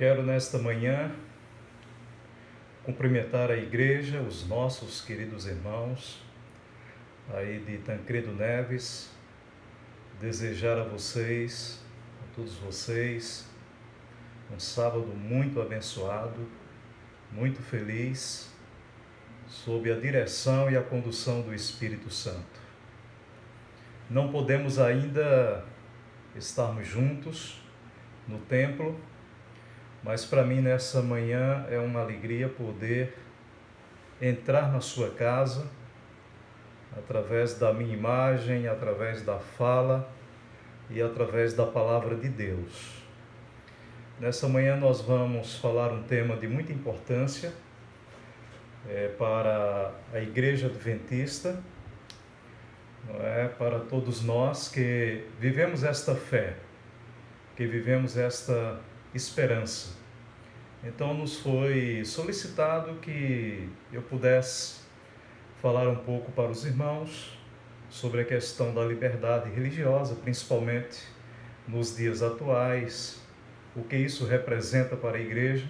Quero nesta manhã cumprimentar a igreja, os nossos queridos irmãos aí de Tancredo Neves, desejar a vocês, a todos vocês, um sábado muito abençoado, muito feliz, sob a direção e a condução do Espírito Santo. Não podemos ainda estarmos juntos no templo, mas para mim nessa manhã é uma alegria poder entrar na sua casa, através da minha imagem, através da fala e através da palavra de Deus. Nessa manhã nós vamos falar um tema de muita importância para a Igreja Adventista, para todos nós que vivemos esta fé, que vivemos esta esperança. Então nos foi solicitado que eu pudesse falar um pouco para os irmãos sobre a questão da liberdade religiosa, principalmente nos dias atuais, o que isso representa para a igreja,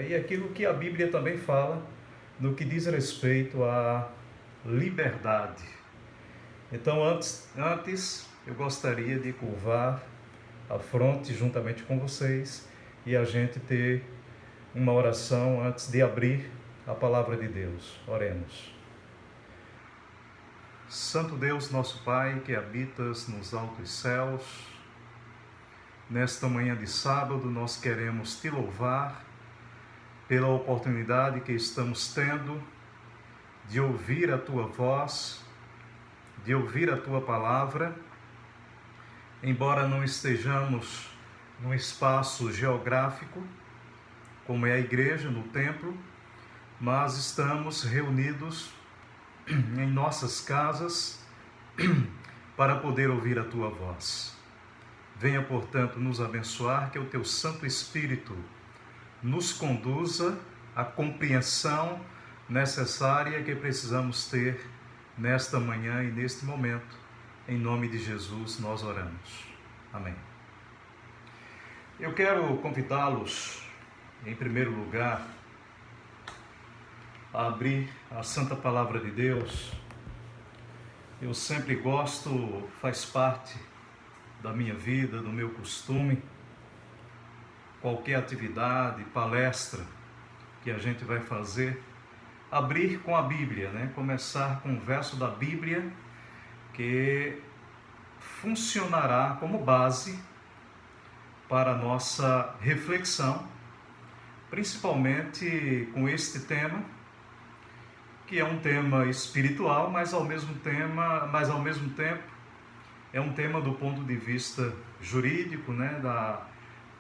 e aquilo que a Bíblia também fala no que diz respeito à liberdade. Então antes eu gostaria de curvar a fronte juntamente com vocês e a gente ter uma oração antes de abrir a palavra de Deus. Oremos. Santo Deus, nosso Pai, que habitas nos altos céus, nesta manhã de sábado nós queremos te louvar pela oportunidade que estamos tendo de ouvir a tua voz, de ouvir a tua palavra, embora não estejamos num espaço geográfico, como é a igreja, no templo, mas estamos reunidos em nossas casas para poder ouvir a tua voz. Venha, portanto, nos abençoar, que o teu Santo Espírito nos conduza à compreensão necessária que precisamos ter nesta manhã e neste momento. Em nome de Jesus nós oramos. Amém. Eu quero convidá-los, em primeiro lugar, a abrir a Santa Palavra de Deus. Eu sempre gosto, faz parte da minha vida, do meu costume, qualquer atividade, palestra que a gente vai fazer, abrir com a Bíblia, Começar com um verso da Bíblia que funcionará como base para a nossa reflexão, principalmente com este tema, que é um tema espiritual, mas ao mesmo tempo é um tema do ponto de vista jurídico,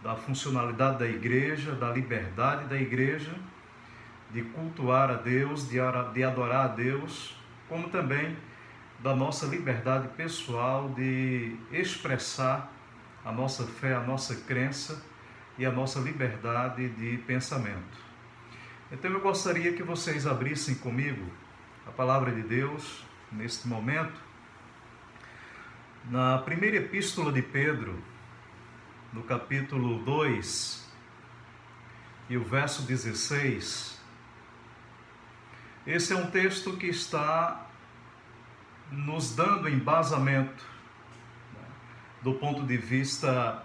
da funcionalidade da igreja, da liberdade da igreja, de cultuar a Deus, de adorar a Deus, como também da nossa liberdade pessoal de expressar a nossa fé, a nossa crença e a nossa liberdade de pensamento. Então eu gostaria que vocês abrissem comigo a palavra de Deus neste momento, na primeira epístola de Pedro, no capítulo 2 e o verso 16. Esse é um texto que está nos dando embasamento do ponto de vista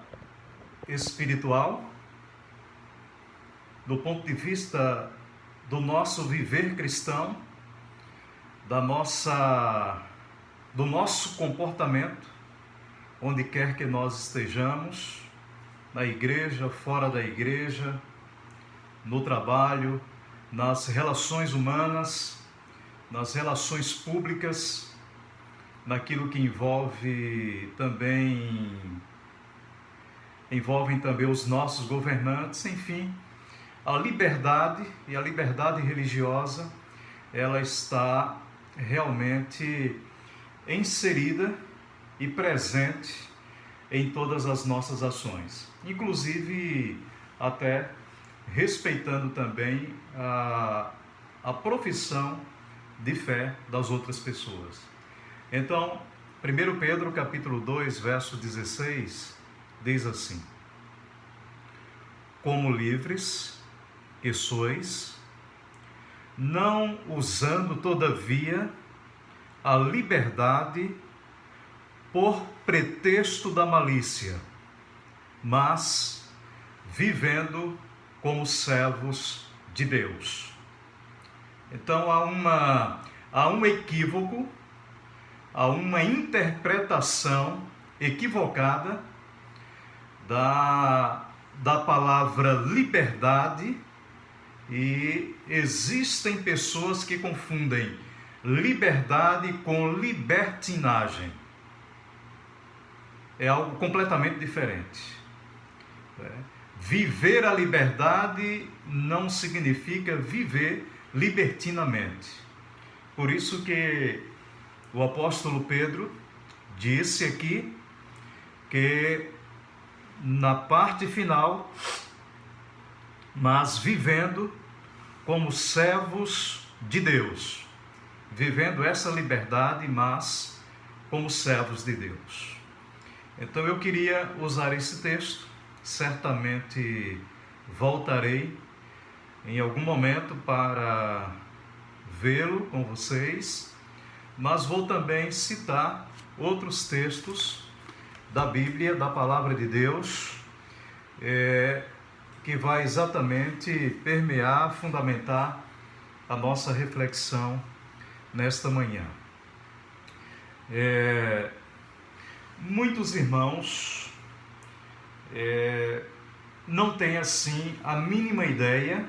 espiritual, do ponto de vista do nosso viver cristão, do nosso comportamento, onde quer que nós estejamos, na igreja, fora da igreja, no trabalho, nas relações humanas, nas relações públicas, naquilo que envolvem também os nossos governantes, enfim, a liberdade e a liberdade religiosa, ela está realmente inserida e presente em todas as nossas ações, inclusive até respeitando também a profissão de fé das outras pessoas. Então, 1 Pedro capítulo 2, verso 16, diz assim: como livres que sois, não usando, todavia, a liberdade por pretexto da malícia, mas vivendo como servos de Deus. Então há um equívoco, há uma interpretação equivocada da palavra liberdade, e existem pessoas que confundem liberdade com libertinagem. É algo completamente diferente. Viver a liberdade não significa viver libertinamente. Por isso que o apóstolo Pedro disse aqui que na parte final, mas vivendo como servos de Deus, vivendo essa liberdade, mas como servos de Deus. Então eu queria usar esse texto, certamente voltarei em algum momento para vê-lo com vocês, mas vou também citar outros textos da Bíblia, da Palavra de Deus, que vai exatamente permear, fundamentar a nossa reflexão nesta manhã. Muitos irmãos não têm assim a mínima ideia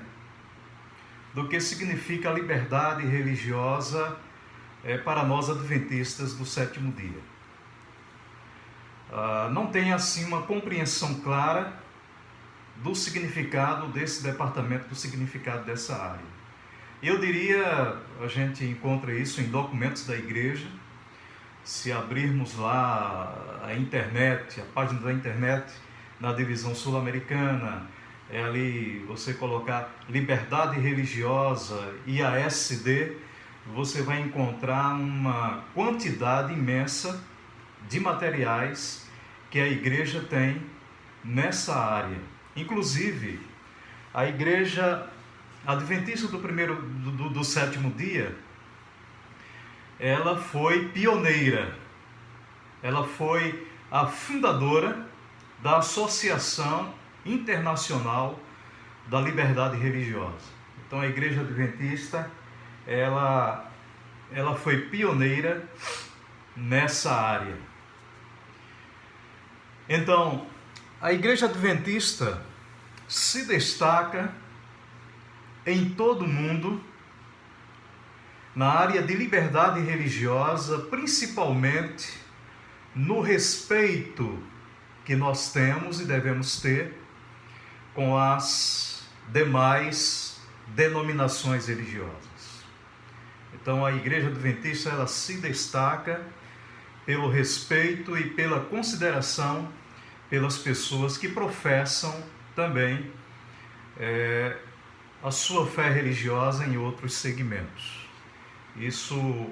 do que significa a liberdade religiosa para nós adventistas do sétimo dia. Não tem assim uma compreensão clara do significado desse departamento, do significado dessa área. Eu diria, a gente encontra isso em documentos da igreja. Se abrirmos lá a internet, a página da internet, na divisão sul-americana, ali você colocar liberdade religiosa IASD, você vai encontrar uma quantidade imensa de materiais que a igreja tem nessa área. Inclusive, a igreja adventista do sétimo dia, ela foi pioneira, ela foi a fundadora da Associação Internacional da Liberdade Religiosa. Então a igreja adventista, ela foi pioneira nessa área. Então, a igreja adventista se destaca em todo o mundo na área de liberdade religiosa, principalmente no respeito que nós temos e devemos ter com as demais denominações religiosas. Então a igreja adventista, ela se destaca pelo respeito e pela consideração pelas pessoas que professam também a sua fé religiosa em outros segmentos. Isso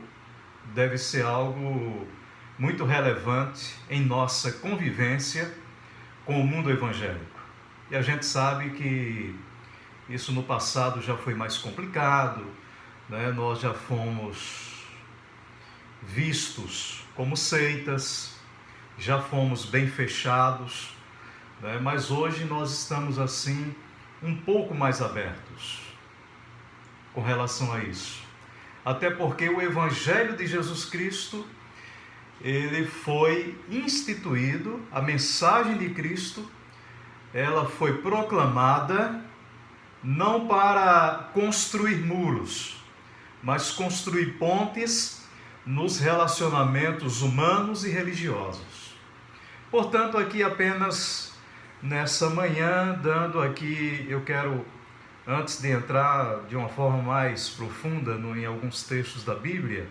deve ser algo muito relevante em nossa convivência com o mundo evangélico. E a gente sabe que isso no passado já foi mais complicado, né? Nós já fomos vistos como seitas, já fomos bem fechados, né? Mas hoje nós estamos assim um pouco mais abertos com relação a isso. Até porque o Evangelho de Jesus Cristo, ele foi instituído, a mensagem de Cristo, ela foi proclamada não para construir muros, mas construir pontes nos relacionamentos humanos e religiosos. Portanto, aqui apenas nessa manhã, dando aqui, eu quero, antes de entrar de uma forma mais profunda em alguns textos da Bíblia,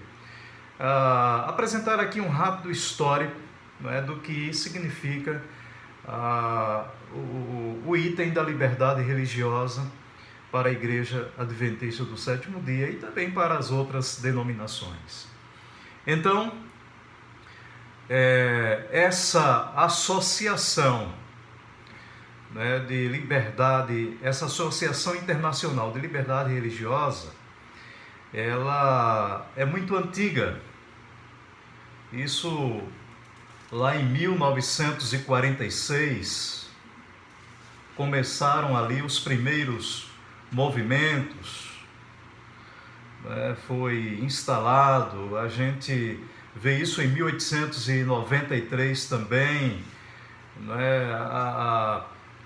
apresentar aqui um rápido histórico, né, do que significa o item da liberdade religiosa para a Igreja Adventista do Sétimo Dia e também para as outras denominações. Então, essa associação né, de liberdade, essa Associação Internacional de Liberdade Religiosa, ela é muito antiga. Isso lá em 1946, começaram ali os primeiros movimentos, né, foi instalado, a gente vê isso em 1893 também, né,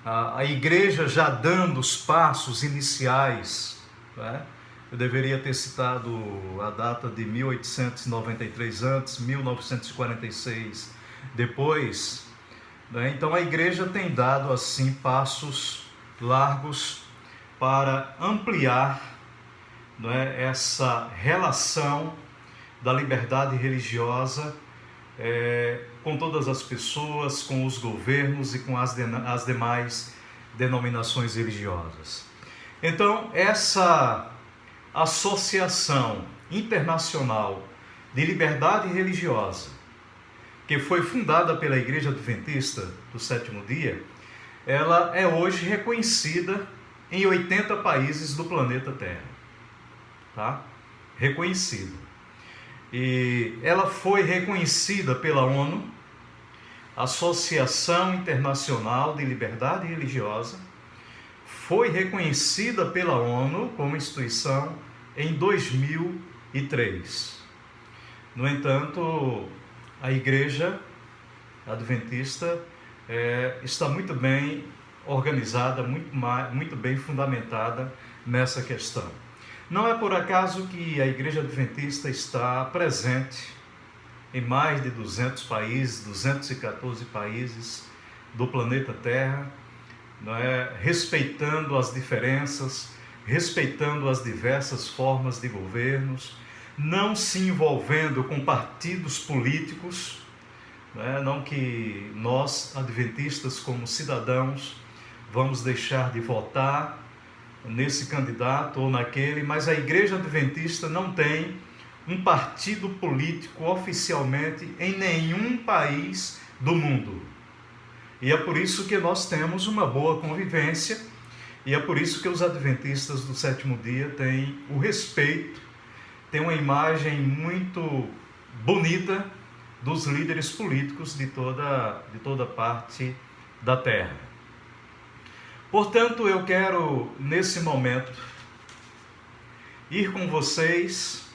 a igreja já dando os passos iniciais, né? Eu deveria ter citado a data de 1893 antes, 1946 depois, né? Então a igreja tem dado assim passos largos para ampliar, né, essa relação da liberdade religiosa com todas as pessoas, com os governos e com as demais denominações religiosas. Então, essa Associação Internacional de Liberdade Religiosa, que foi fundada pela Igreja Adventista do Sétimo Dia, ela é hoje reconhecida em 80 países do planeta Terra. Tá? Reconhecida. E ela foi reconhecida pela ONU, Associação Internacional de Liberdade Religiosa, foi reconhecida pela ONU como instituição em 2003. No entanto, a Igreja Adventista está muito bem organizada, muito bem fundamentada nessa questão. Não é por acaso que a Igreja Adventista está presente em mais de 200 países, 214 países do planeta Terra, não é? Respeitando as diferenças, respeitando as diversas formas de governos, não se envolvendo com partidos políticos, não que nós, adventistas, como cidadãos, vamos deixar de votar nesse candidato ou naquele, mas a Igreja Adventista não tem um partido político oficialmente em nenhum país do mundo. E é por isso que nós temos uma boa convivência, e é por isso que os adventistas do sétimo dia têm o respeito, têm uma imagem muito bonita dos líderes políticos de toda parte da terra. Portanto, eu quero, nesse momento, ir com vocês,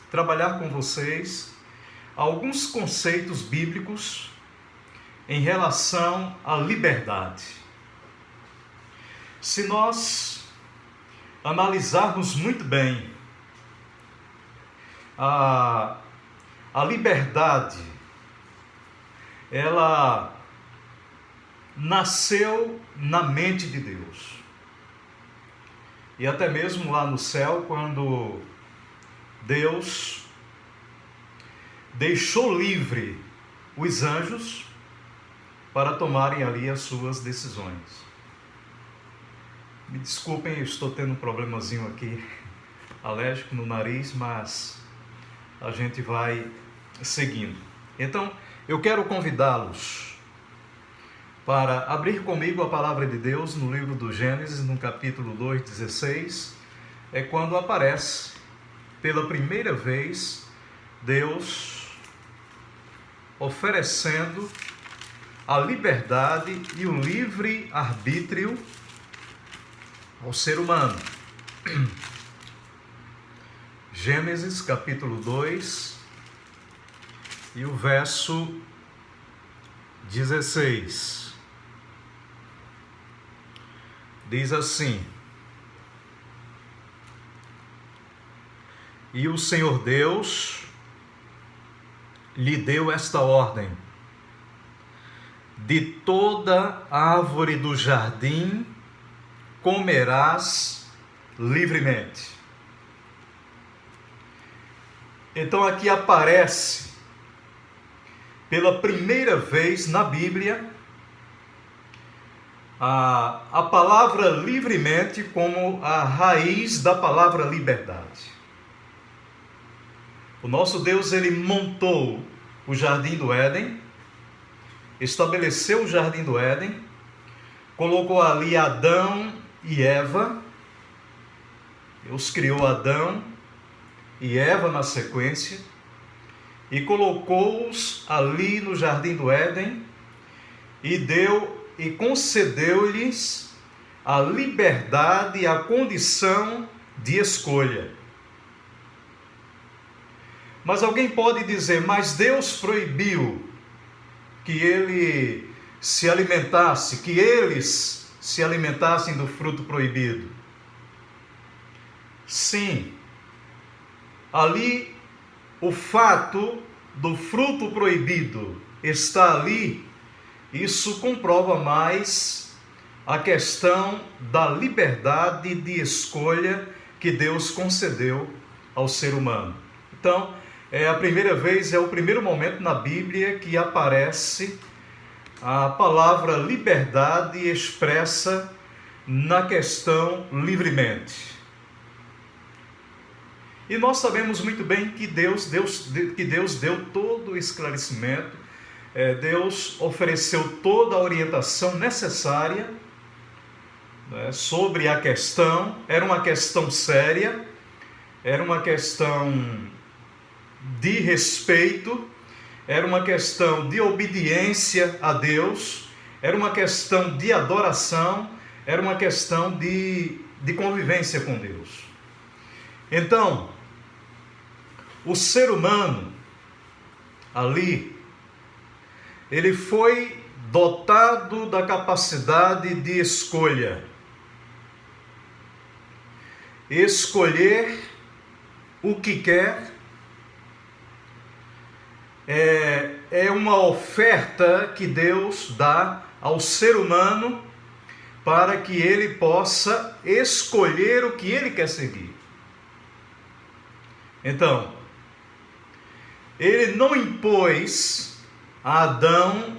trabalhar com vocês alguns conceitos bíblicos em relação à liberdade. Se nós analisarmos muito bem a liberdade, ela nasceu na mente de Deus. E até mesmo lá no céu, quando Deus deixou livre os anjos para tomarem ali as suas decisões. Me desculpem, eu estou tendo um problemazinho aqui, alérgico no nariz, mas a gente vai seguindo. Então, eu quero convidá-los para abrir comigo a palavra de Deus no livro do Gênesis, no capítulo 2, 16, é quando aparece pela primeira vez Deus oferecendo a liberdade e o livre arbítrio ao ser humano. Gênesis capítulo 2 e o verso 16. Diz assim: E o Senhor Deus lhe deu esta ordem: de toda árvore do jardim comerás livremente. Então aqui aparece pela primeira vez na Bíblia a palavra livremente como a raiz da palavra liberdade. O nosso Deus, ele montou o jardim do Éden, estabeleceu o jardim do Éden colocou ali Adão e Eva. Deus criou Adão e Eva na sequência e colocou-os ali no jardim do Éden e concedeu-lhes a liberdade e a condição de escolha. Mas alguém pode dizer, mas Deus proibiu que ele se alimentasse, que eles se alimentassem do fruto proibido. Sim, ali o fato do fruto proibido está ali, isso comprova mais a questão da liberdade de escolha que Deus concedeu ao ser humano. Então, é a primeira vez, é o primeiro momento na Bíblia que aparece a palavra liberdade expressa na questão livremente. E nós sabemos muito bem que Deus deu todo o esclarecimento, Deus ofereceu toda a orientação necessária, né, sobre a questão. Era uma questão séria, era uma questão de respeito, era uma questão de obediência a Deus, era uma questão de adoração, era uma questão de convivência com Deus. Então, o ser humano ali, ele foi dotado da capacidade de escolha. Escolher o que quer é uma oferta que Deus dá ao ser humano para que ele possa escolher o que ele quer seguir. Então, ele não impôs a Adão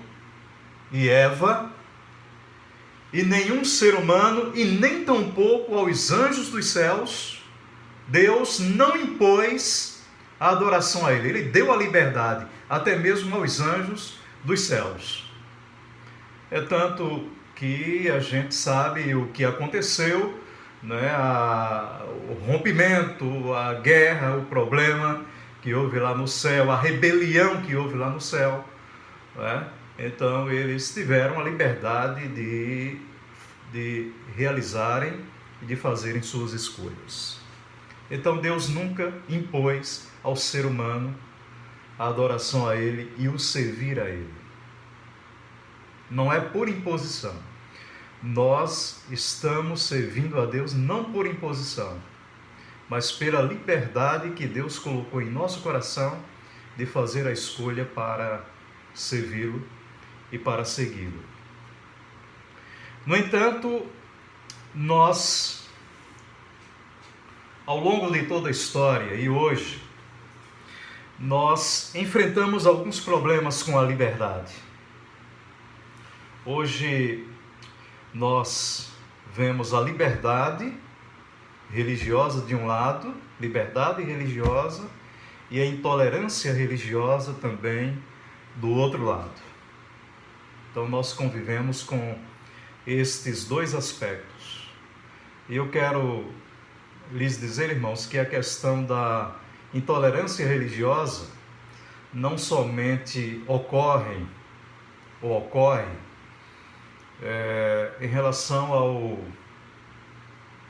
e Eva, e nenhum ser humano, e nem tampouco aos anjos dos céus, Deus não impôs a adoração a ele. Ele deu a liberdade, até mesmo aos anjos dos céus. É tanto que a gente sabe o que aconteceu, né? O rompimento, a guerra, o problema que houve lá no céu, a rebelião que houve lá no céu, né? Então eles tiveram a liberdade de realizarem e de fazerem suas escolhas. Então Deus nunca impôs ao ser humano a adoração a Ele e o servir a Ele. Não é por imposição. Nós estamos servindo a Deus não por imposição, mas pela liberdade que Deus colocou em nosso coração de fazer a escolha para servi-lo e para segui-lo. No entanto, nós, ao longo de toda a história e hoje, nós enfrentamos alguns problemas com a liberdade. Hoje, nós vemos a liberdade religiosa de um lado, liberdade religiosa, e a intolerância religiosa também do outro lado. Então nós convivemos com estes dois aspectos. E eu quero lhes dizer, irmãos, que a questão da intolerância religiosa não somente ocorre em relação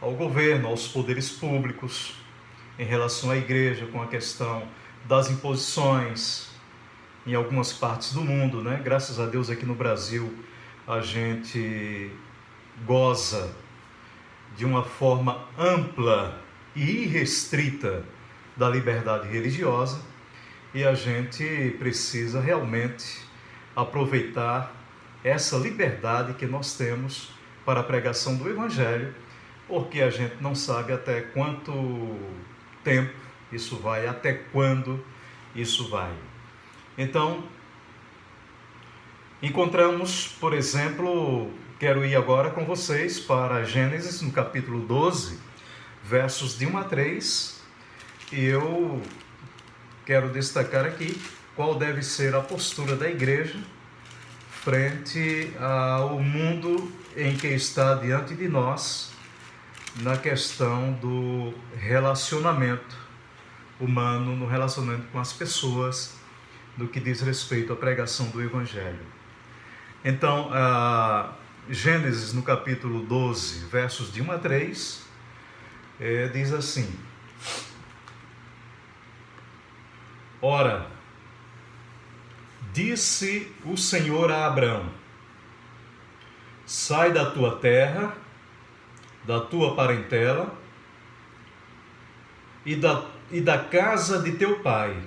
ao governo, aos poderes públicos, em relação à igreja, com a questão das imposições em algumas partes do mundo, né? Graças a Deus aqui no Brasil a gente goza de uma forma ampla e irrestrita da liberdade religiosa, e a gente precisa realmente aproveitar essa liberdade que nós temos para a pregação do Evangelho, porque a gente não sabe até quanto tempo isso vai, até quando isso vai. Então, encontramos, por exemplo, quero ir agora com vocês para Gênesis, no capítulo 12, versos de 1 a 3, e eu quero destacar aqui qual deve ser a postura da igreja frente ao mundo em que está diante de nós na questão do relacionamento humano, no relacionamento com as pessoas, no que diz respeito à pregação do Evangelho. Então, Gênesis, no capítulo 12, versos de 1 a 3, diz assim: Ora, disse o Senhor a Abrão: sai da tua terra, da tua parentela e da casa de teu pai,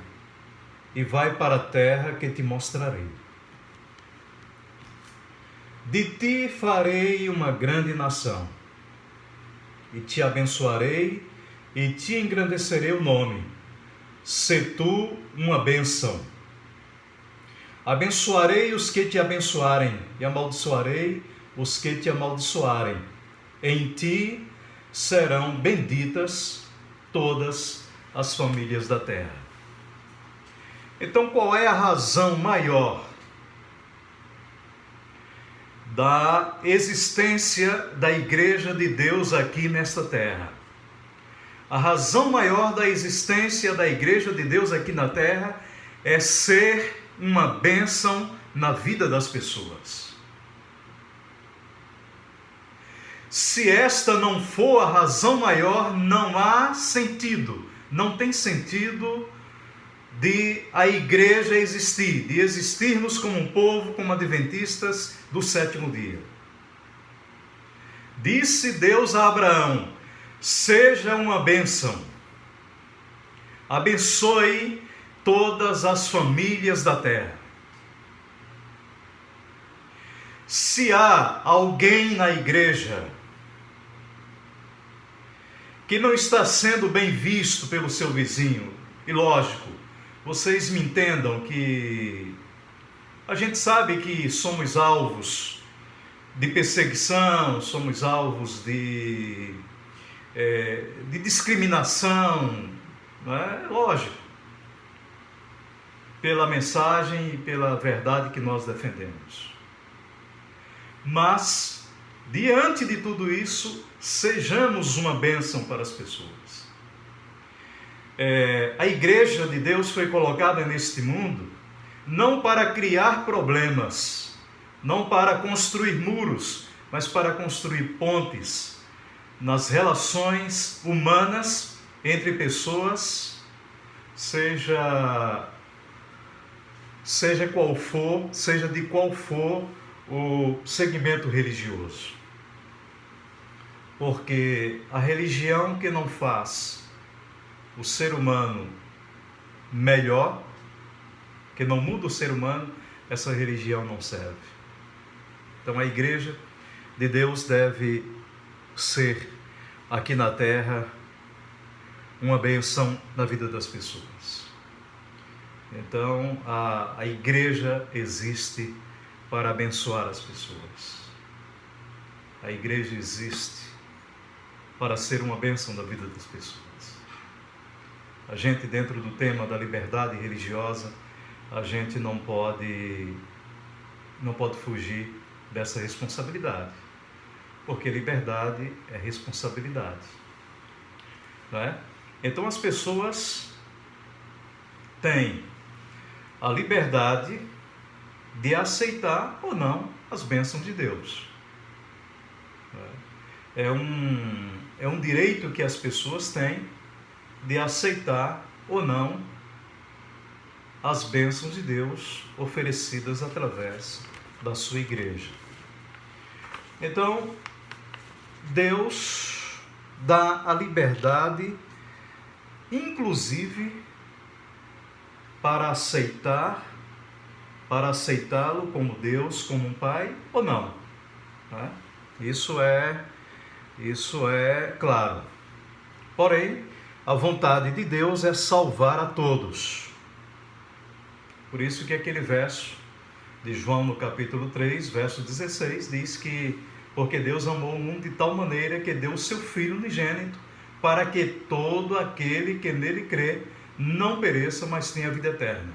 e vai para a terra que te mostrarei. De ti farei uma grande nação, e te abençoarei, e te engrandecerei o nome. Sê tu uma bênção. Abençoarei os que te abençoarem, e amaldiçoarei os que te amaldiçoarem. Em ti serão benditas todas as famílias da terra. Então, qual é a razão maior da existência da Igreja de Deus aqui nesta terra? A razão maior da existência da Igreja de Deus aqui na terra é ser uma bênção na vida das pessoas. Se esta não for a razão maior, não há sentido, não tem sentido de a igreja existir, de existirmos como um povo, como adventistas do sétimo dia. Disse Deus a Abraão: seja uma bênção, abençoe todas as famílias da terra. Se há alguém na igreja que não está sendo bem visto pelo seu vizinho, e lógico, vocês me entendam que a gente sabe que somos alvos de perseguição, somos alvos de discriminação, não é? Lógico, pela mensagem e pela verdade que nós defendemos. Mas, diante de tudo isso, sejamos uma bênção para as pessoas. A igreja de Deus foi colocada neste mundo não para criar problemas, não para construir muros, mas para construir pontes nas relações humanas entre pessoas, seja de qual for o segmento religioso. Porque a religião que não faz o ser humano melhor, que não muda o ser humano, essa religião não serve. Então a igreja de Deus deve ser aqui na terra uma bênção na vida das pessoas. Então a igreja existe para abençoar as pessoas. A igreja existe para ser uma bênção da vida das pessoas. A gente, dentro do tema da liberdade religiosa, a gente não pode fugir dessa responsabilidade, porque liberdade é responsabilidade, não é? Então as pessoas têm a liberdade de aceitar ou não as bênçãos de Deus. É um direito que as pessoas têm de aceitar ou não as bênçãos de Deus oferecidas através da sua igreja. Então, Deus dá a liberdade, inclusive, para aceitá-lo como Deus, como um pai, ou não. Né? Isso é claro. Porém, a vontade de Deus é salvar a todos. Por isso que aquele verso de João no capítulo 3, verso 16, diz que porque Deus amou o mundo de tal maneira que deu o seu Filho unigênito, para que todo aquele que nele crê não pereça, mas tenha vida eterna.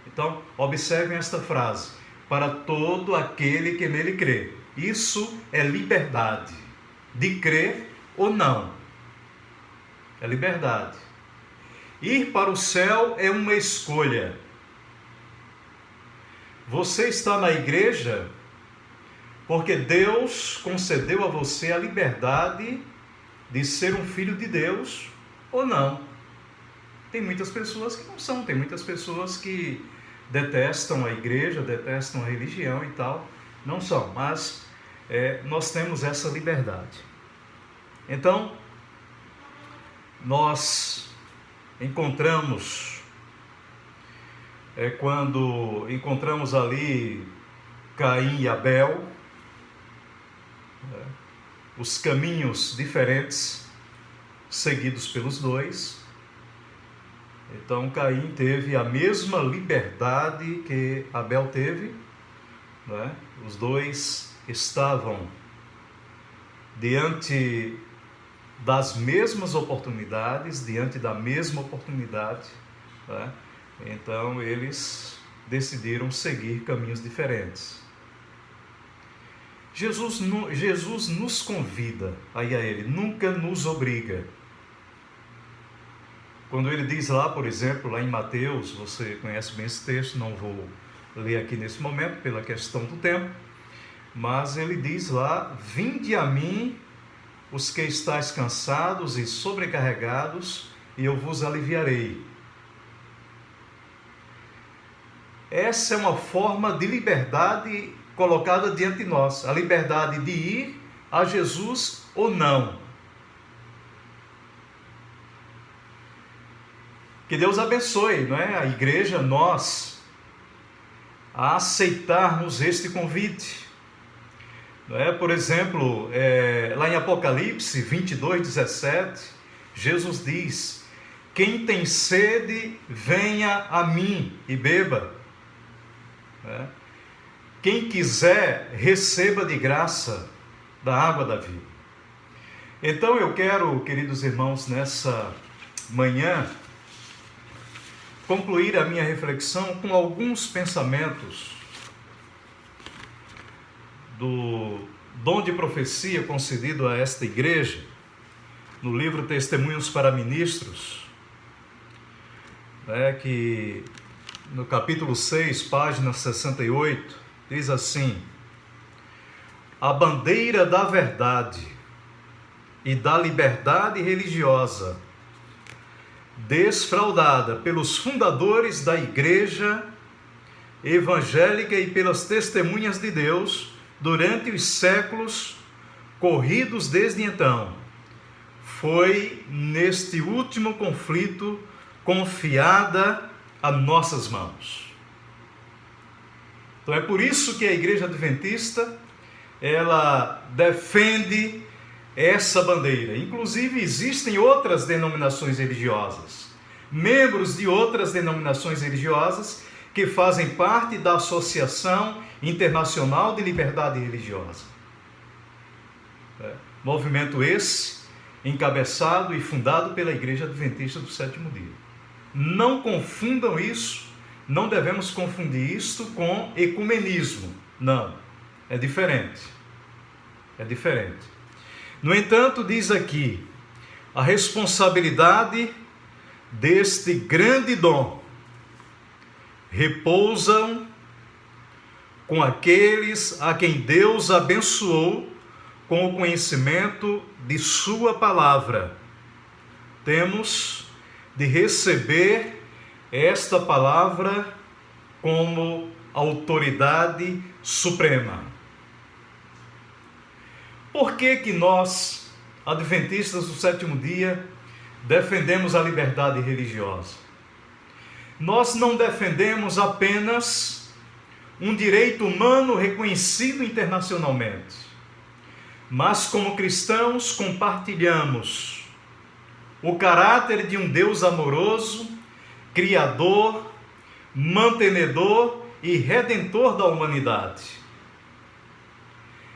Então, observem esta frase: para todo aquele que nele crê. Isso é liberdade, de crer ou não. É liberdade. Ir para o céu é uma escolha. Você está na igreja porque Deus concedeu a você a liberdade de ser um filho de Deus ou não. Tem muitas pessoas que não são, tem muitas pessoas que detestam a igreja, detestam a religião e tal, não são, mas nós temos essa liberdade. Então, nós encontramos, quando encontramos ali Caim e Abel, os caminhos diferentes seguidos pelos dois. Então Caim teve a mesma liberdade que Abel teve, né? Os dois estavam diante das mesmas oportunidades, diante da mesma oportunidade, né? Então eles decidiram seguir caminhos diferentes. Jesus nos convida a ir a Ele, nunca nos obriga. Quando Ele diz lá, por exemplo, lá em Mateus, você conhece bem esse texto, não vou ler aqui nesse momento pela questão do tempo, mas Ele diz lá: vinde a mim os que estáis cansados e sobrecarregados, e eu vos aliviarei. Essa é uma forma de liberdade colocada diante de nós, a liberdade de ir a Jesus ou não. Que Deus abençoe, não é? A igreja, nós, a aceitarmos este convite. Não é? Por exemplo, lá em Apocalipse 22:17, Jesus diz: quem tem sede, venha a mim e beba. Não é? Quem quiser, receba de graça da água da vida. Então eu quero, queridos irmãos, nessa manhã, concluir a minha reflexão com alguns pensamentos do dom de profecia concedido a esta igreja, no livro Testemunhos para Ministros, que no capítulo 6, página 68, diz assim: a bandeira da verdade e da liberdade religiosa, desfraudada pelos fundadores da igreja evangélica e pelas testemunhas de Deus durante os séculos corridos desde então, foi neste último conflito confiada a nossas mãos. Então é por isso que a Igreja Adventista, ela defende essa bandeira. Inclusive existem outras denominações religiosas, membros de outras denominações religiosas que fazem parte da Associação Internacional de Liberdade Religiosa. Movimento esse encabeçado e fundado pela Igreja Adventista do Sétimo Dia. Não confundam isso, não devemos confundir isto com ecumenismo. Não, é diferente. É diferente. No entanto, diz aqui, a responsabilidade deste grande dom repousam com aqueles a quem Deus abençoou com o conhecimento de sua palavra. Temos de receber esta palavra como autoridade suprema. Por que nós, adventistas do sétimo dia, defendemos a liberdade religiosa? Nós não defendemos apenas um direito humano reconhecido internacionalmente, mas como cristãos compartilhamos o caráter de um Deus amoroso, criador, mantenedor e redentor da humanidade.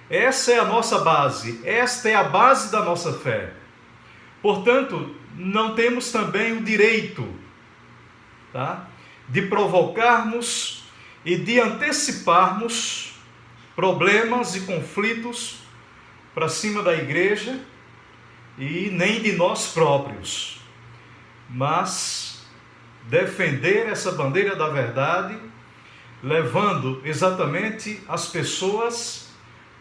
Essa é a nossa base, esta é a base da nossa fé. Portanto, não temos também o direito, de provocarmos e de anteciparmos problemas e conflitos para cima da igreja e nem de nós próprios, mas defender essa bandeira da verdade, levando exatamente as pessoas,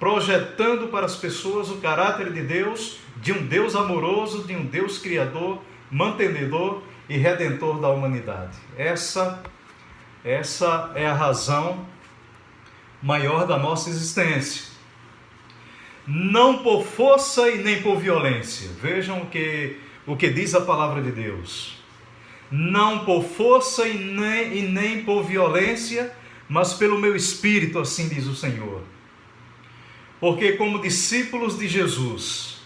projetando para as pessoas o caráter de Deus, de um Deus amoroso, de um Deus criador, mantenedor e redentor da humanidade. Essa é a razão maior da nossa existência. Não por força e nem por violência. Vejam o que diz a palavra de Deus. Não por força e nem por violência, mas pelo meu Espírito, assim diz o Senhor. Porque como discípulos de Jesus,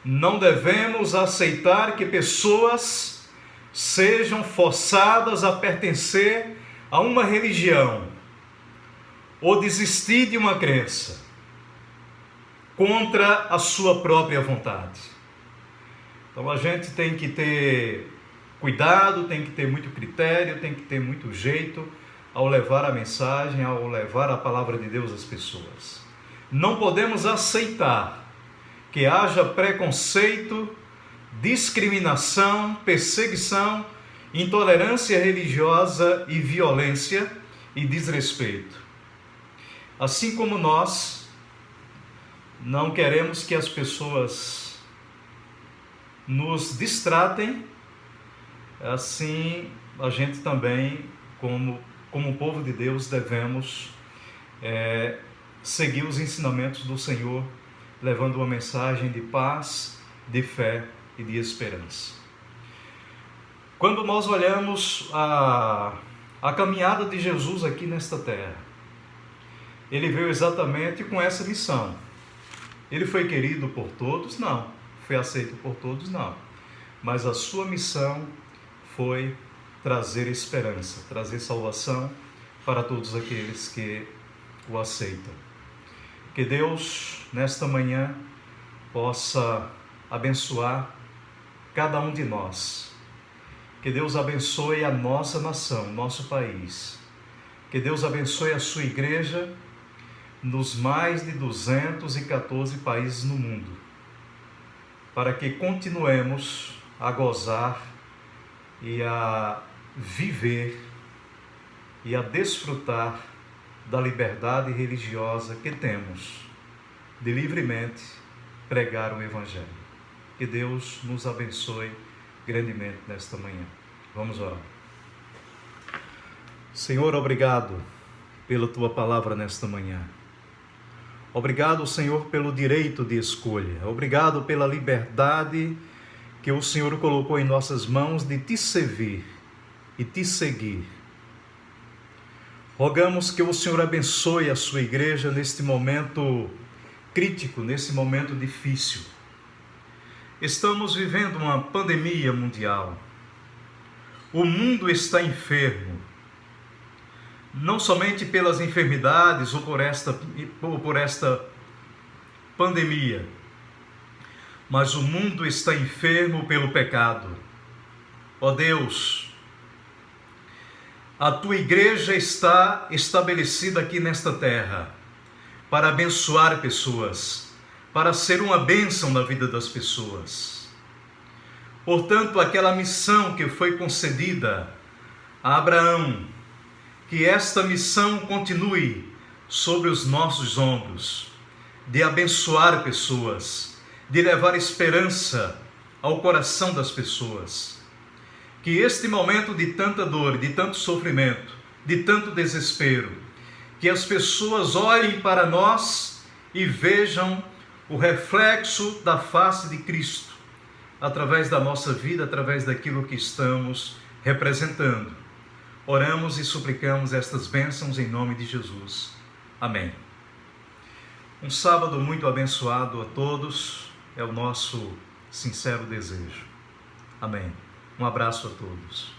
não devemos aceitar que pessoas sejam forçadas a pertencer a uma religião ou desistir de uma crença contra a sua própria vontade. Então a gente tem que ter cuidado, tem que ter muito critério, tem que ter muito jeito ao levar a mensagem, ao levar a palavra de Deus às pessoas. Não podemos aceitar que haja preconceito, discriminação, perseguição, intolerância religiosa e violência e desrespeito. Assim como nós não queremos que as pessoas nos distratem, assim a gente também, como povo de Deus, devemos seguir os ensinamentos do Senhor, levando uma mensagem de paz, de fé e de esperança. Quando nós olhamos a caminhada de Jesus aqui nesta terra, ele veio exatamente com essa missão. Ele foi querido por todos? Não. Foi aceito por todos? Não. Mas a sua missão foi trazer esperança, trazer salvação para todos aqueles que o aceitam. Que Deus, nesta manhã, possa abençoar cada um de nós. Que Deus abençoe a nossa nação, nosso país. Que Deus abençoe a sua igreja nos mais de 214 países no mundo, para que continuemos a gozar e a viver e a desfrutar da liberdade religiosa que temos de livremente pregar o Evangelho. Que Deus nos abençoe grandemente nesta manhã. Vamos orar. Senhor, obrigado pela Tua palavra nesta manhã. Obrigado, Senhor, pelo direito de escolha. Obrigado pela liberdade que o Senhor colocou em nossas mãos de Te servir e Te seguir. Rogamos que o Senhor abençoe a sua igreja neste momento crítico, nesse momento difícil. Estamos vivendo uma pandemia mundial. O mundo está enfermo, não somente pelas enfermidades ou por esta pandemia, mas o mundo está enfermo pelo pecado. Ó Deus, a Tua igreja está estabelecida aqui nesta terra para abençoar pessoas, para ser uma bênção na vida das pessoas. Portanto, aquela missão que foi concedida a Abraão, que esta missão continue sobre os nossos ombros, de abençoar pessoas, de levar esperança ao coração das pessoas. Que este momento de tanta dor, de tanto sofrimento, de tanto desespero, que as pessoas olhem para nós e vejam o reflexo da face de Cristo, através da nossa vida, através daquilo que estamos representando. Oramos e suplicamos estas bênçãos em nome de Jesus. Amém. Um sábado muito abençoado a todos, é o nosso sincero desejo. Amém. Um abraço a todos.